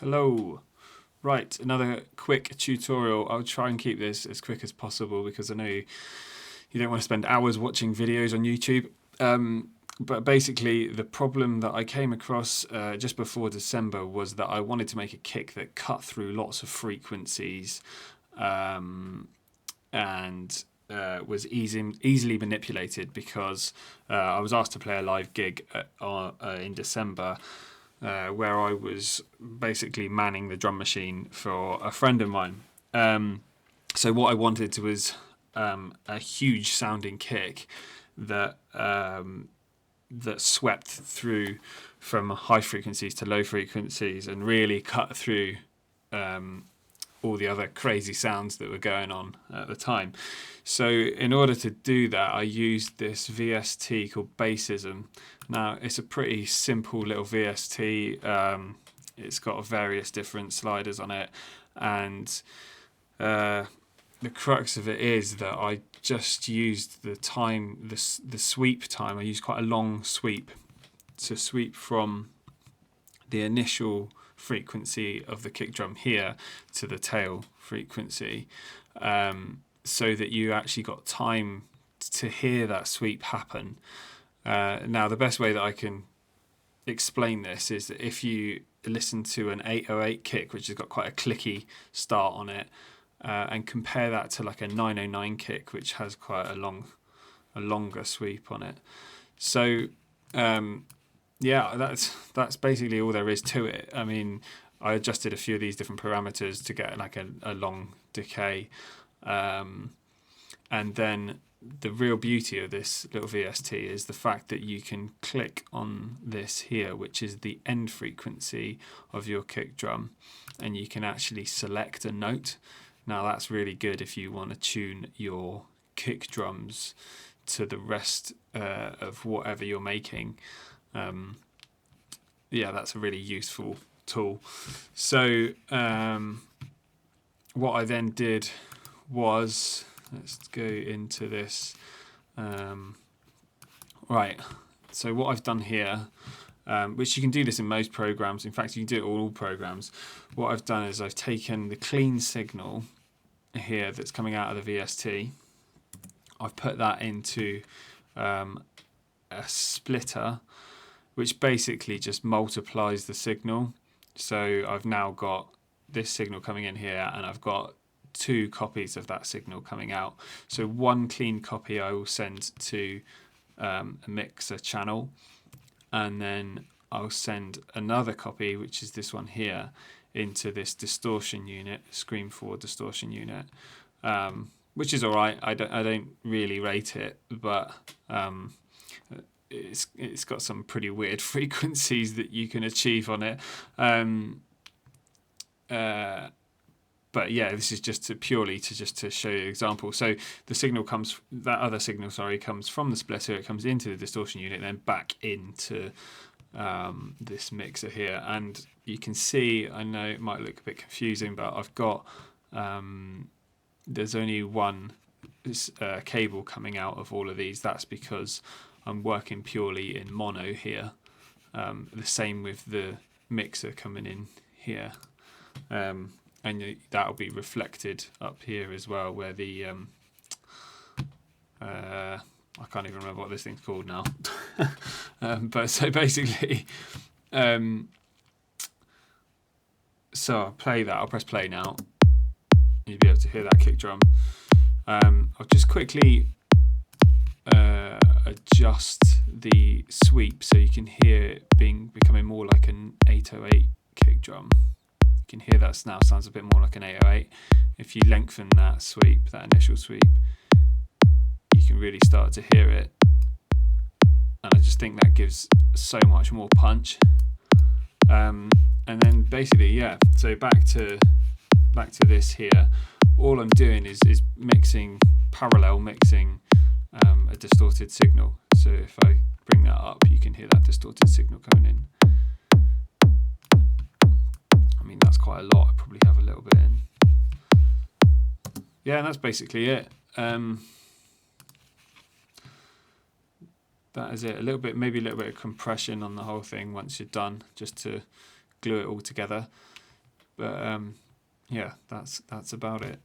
Hello. Right, another quick tutorial. I'll try and keep this as quick as possible because I know you don't want to spend hours watching videos on YouTube. But basically, the problem that I came across just before December was that I wanted to make a kick that cut through lots of frequencies and was easily manipulated because I was asked to play a live gig in December where I was basically manning the drum machine for a friend of mine. So what I wanted was a huge sounding kick that that swept through from high frequencies to low frequencies and really cut through all the other crazy sounds that were going on at the time. So in order to do that, I used this VST called Bassism. Now it's a pretty simple little VST. It's got various different sliders on it, and the crux of it is that I just used the time, the sweep time. I used quite a long sweep to sweep from the initial frequency of the kick drum here to the tail frequency, so that you actually got time to hear that sweep happen. Now, the best way that I can explain this is that if you listen to an 808 kick, which has got quite a clicky start on it, and compare that to like a 909 kick, which has quite a longer sweep on it. So yeah, that's basically all there is to it. I mean, I adjusted a few of these different parameters to get like a long decay, and then the real beauty of this little VST is the fact that you can click on this here, which is the end frequency of your kick drum, and you can actually select a note. Now that's really good if you want to tune your kick drums to the rest of whatever you're making. Yeah, that's a really useful tool. So what I then did was, let's go into this. Right, so what I've done here, which you can do this in most programs. In fact, you can do it all programs. What I've done is I've taken the clean signal here that's coming out of the VST. I've put that into a splitter, which basically just multiplies the signal. So I've now got this signal coming in here, and I've got two copies of that signal coming out. So one clean copy I will send to a mixer channel, and then I'll send another copy, which is this one here, into this distortion unit, Scream 4 distortion unit, which is all right. I don't really rate it, but it's got some pretty weird frequencies that you can achieve on it. But yeah, this is just to show you an example. So the signal comes, that other signal, sorry, comes from the splitter. It comes into the distortion unit, then back into this mixer here, and you can see, I know it might look a bit confusing, but I've got there's only one cable coming out of all of these. That's because I'm working purely in mono here. The same with the mixer coming in here, and that'll be reflected up here as well, where the I can't even remember what this thing's called now. But so basically, so I'll play that. I'll press play now. You'll be able to hear that kick drum. I'll just quickly adjust the sweep so you can hear it becoming more like an 808 kick drum. You can hear that now sounds a bit more like an 808. If you lengthen that sweep, that initial sweep, you can really start to hear it, and I just think that gives so much more punch. And then basically, yeah, so back to this here. All I'm doing is parallel mixing a distorted signal. So if I bring that up, you can hear that distorted signal coming in. I mean, that's quite a lot. I probably have a little bit in. Yeah, and that's basically it. That is it. Maybe a little bit of compression on the whole thing once you're done, just to glue it all together. But yeah, that's about it.